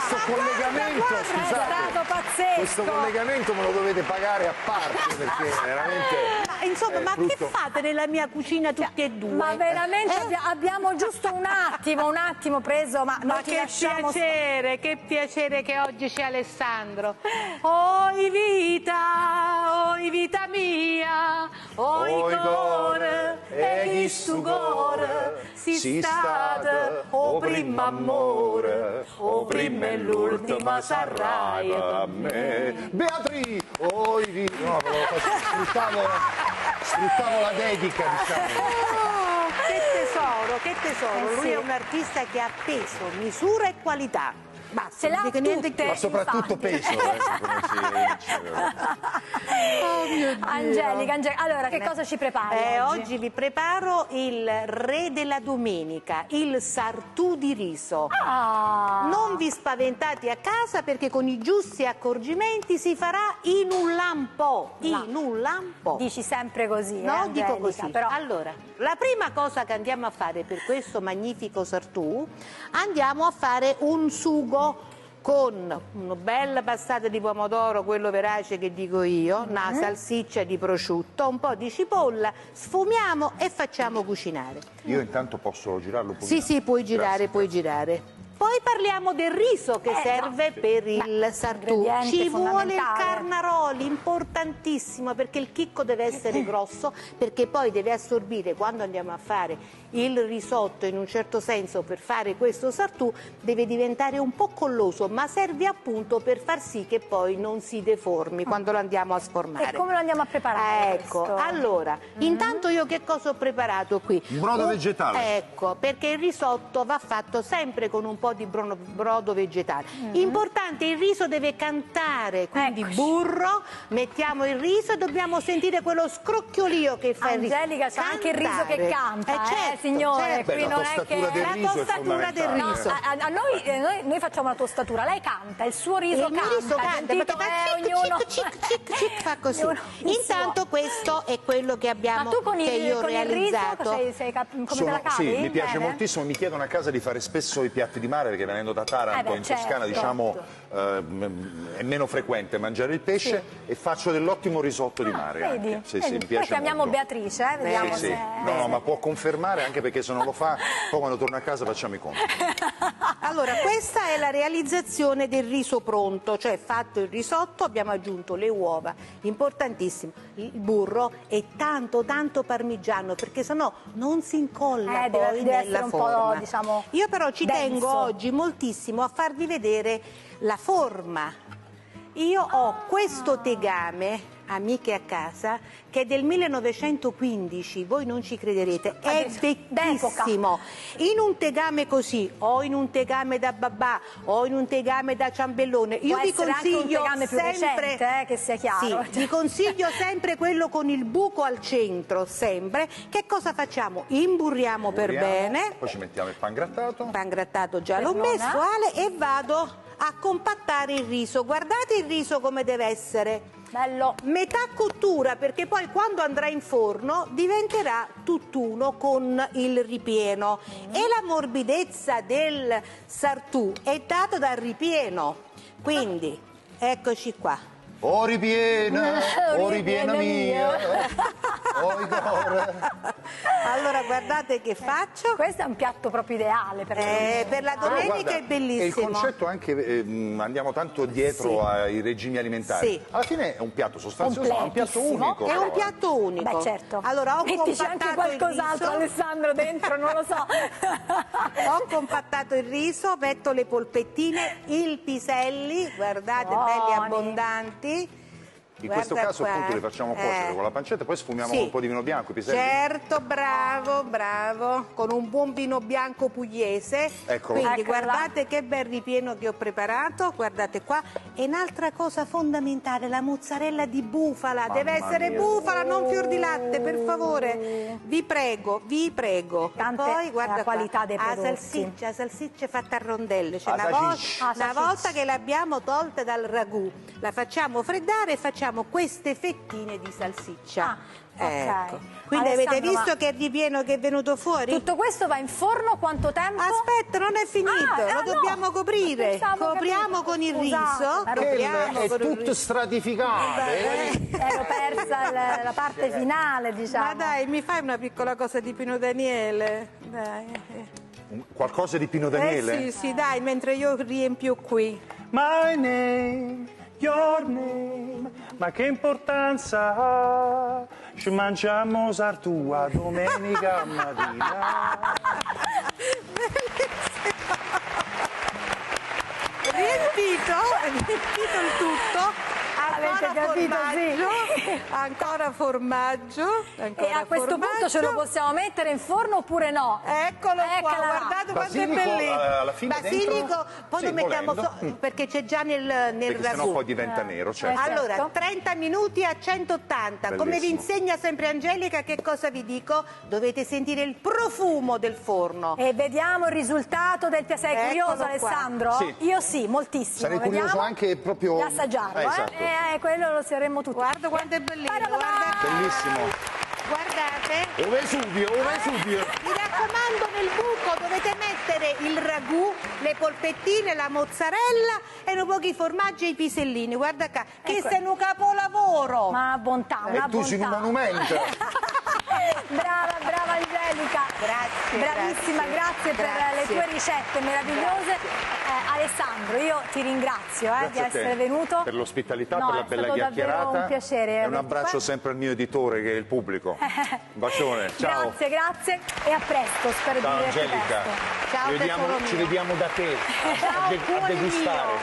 questo collegamento, scusate, è stato pazzesco. questo collegamento me lo dovete pagare a parte, perché veramente... Insomma, ma che fate nella mia cucina tutti e due? Ma veramente abbiamo giusto un attimo preso, ma che piacere che oggi c'è Alessandro. Oi vita mia, oi cuore, e chi stu cuore si state, o primo amore, o prima e l'ultima sarrai a me. Beatrice, oi vita... No, sfruttavo la dedica, diciamo. Che tesoro, lui è un artista che ha peso, misura e qualità. Basta, Ce l'ha tutte, ma soprattutto peso, come si dice. Angelica, allora che cosa ci prepari oggi vi preparo il re della domenica, il sartù di riso. Non vi spaventate a casa, perché con i giusti accorgimenti si farà in un lampo. In un lampo. Dici sempre così, no? Angelica, Dico così. però... Allora, la prima cosa che andiamo a fare per questo magnifico sartù, andiamo a fare un sugo con una bella passata di pomodoro, quello verace che dico io, una salsiccia di prosciutto, un po' di cipolla, sfumiamo e facciamo cucinare. Io intanto posso girarlo un po'? Sì, puoi girare, puoi girare. Poi parliamo del riso che serve per il sartù. Ci vuole il carnaroli, importantissimo, perché il chicco deve essere grosso, perché poi deve assorbire, quando andiamo a fare il risotto, in un certo senso, per fare questo sartù, deve diventare un po' colloso, ma serve appunto per far sì che poi non si deformi quando lo andiamo a sformare. E come lo andiamo a preparare? Ecco, allora, intanto io che cosa ho preparato qui? Un brodo vegetale. Ecco, perché il risotto va fatto sempre con un po' di brodo vegetale. Importante, il riso deve cantare, quindi burro, mettiamo il riso e dobbiamo sentire quello scrocchiolio che fa il riso. Angelica, c'è anche il riso che canta, certo, signore, certo. qui non è che... La tostatura del riso. A noi facciamo la tostatura, lei canta, il suo riso il mio riso canta, perché fa cic, fa così. Intanto questo è quello che abbiamo, Ma tu con io ho realizzato. Il riso, come te la cavi? Sì, mi piace Bene. moltissimo, mi chiedono a casa di fare spesso i piatti di mare, perché venendo da Taranto, in Toscana, diciamo, è meno frequente mangiare il pesce, e faccio dell'ottimo risotto di mare. Vedi, Sì, mi piace poi chiamiamo molto. Beatrice, vediamo Sì. se... No, ma può confermare, anche perché se non lo fa, poi quando torno a casa facciamo i conti. Allora, questa è la realizzazione del riso pronto, cioè fatto il risotto, abbiamo aggiunto le uova, importantissimo, il burro e tanto parmigiano, perché sennò non si incolla poi deve nella essere un forma. po', diciamo, io però ci denso. tengo oggi moltissimo a farvi vedere la forma. Io ho questo tegame, amiche a casa, che è del 1915, voi non ci crederete, è vecchissimo. In un tegame così, o in un tegame da babà, o in un tegame da ciambellone, io vi consiglio anche un tegame più sempre, recente, che sia chiaro. sì, vi consiglio sempre quello con il buco al centro, sempre. Che cosa facciamo? Imburriamo per bene. Poi ci mettiamo il pangrattato. Pangrattato già l'ho messo, Ale, e vado a compattare il riso. Guardate il riso come deve essere. Bello. Metà cottura, perché poi quando andrà in forno diventerà tutt'uno con il ripieno. E la morbidezza del sartù è data dal ripieno. Quindi, eccoci qua. Oh ripiena mia, oh cuore. Allora guardate che faccio. Questo è un piatto proprio ideale per la domenica. Guarda, è bellissimo. E il concetto anche, andiamo tanto dietro ai regimi alimentari. Sì. Alla fine è un piatto sostanzioso, ma è un piatto unico. È un piatto unico. Beh, certo. Allora, ho mettici anche qualcos'altro, Alessandro, dentro, non lo so. Ho compattato il riso, metto le polpettine, il piselli, guardate, belli abbondanti. In questo caso appunto li facciamo cuocere con la pancetta, poi sfumiamo con un po' di vino bianco, i piselli. Certo, bravo, con un buon vino bianco pugliese. Eccolo. Quindi guardate che bel ripieno che ho preparato, guardate qua. E un'altra cosa fondamentale, la mozzarella di bufala, deve essere bufala, non fior di latte, per favore. Vi prego. Tante Poi guarda la qualità dei prodotti. salsiccia fatta a rondelle. Cioè, A una volta che l'abbiamo tolta dal ragù, la facciamo freddare e facciamo facciamo queste fettine di salsiccia. ok. Quindi Alessandro, avete visto che ripieno che è venuto fuori? Tutto questo va in forno quanto tempo? Aspetta, non è finito, lo no. dobbiamo coprire. Pensavo Copriamo capito. con il Scusate, riso. ero- Copriamo È con il tutto riso. stratificato. Ero persa la parte finale, diciamo. Ma dai, mi fai una piccola cosa di Pino Daniele? Dai. Qualcosa di Pino Daniele? Sì, dai, mentre io riempio qui. My name, your name, ma che importanza ha? Ci mangiamo sartua domenica mattina. Riempito il tutto. Avete capito, sì. Ancora formaggio. E a questo punto ce lo possiamo mettere in forno oppure no? Eccolo qua, Eccola là. guardate quanto è Basilico, bellissimo. alla fine Basilico, dentro? poi Sì, lo mettiamo volendo. perché c'è già nel Perché sennò ragù. poi diventa nero, certo. Allora, Certo. 30 minuti a 180. Come vi Bellissimo. insegna sempre Angelica, che cosa vi dico? Dovete sentire il profumo del forno. E vediamo il risultato del piatto. Sei Eccolo curioso, qua. Alessandro? Sì. Io sì, moltissimo. Sarei curioso Vediamo. anche proprio di assaggiarlo, esatto. quello lo saremmo tutti. Guarda quanto è bellissimo. Guardate. Bellissimo. Guardate. Vesuvio. Mi raccomando, nel buco dovete mettere il ragù, le polpettine, la mozzarella e un po' di formaggi e i pisellini. Guarda qua, che Ecco. sei un capolavoro. Ma bontà, E una tu sei un bontà. monumento. Brava Angelica. Grazie, Bravissima, grazie per le tue ricette meravigliose. Alessandro, io ti ringrazio di Grazie a te essere venuto. per l'ospitalità, No, per la è bella stato chiacchierata. davvero un piacere. E un abbraccio sempre al mio editore che è il pubblico. Un bacione, ciao. Grazie e a presto, spero Ciao di vederti Angelica. presto. Ciao, tesoro Ci mio. vediamo da te Ciao, a cuore degustare. mio.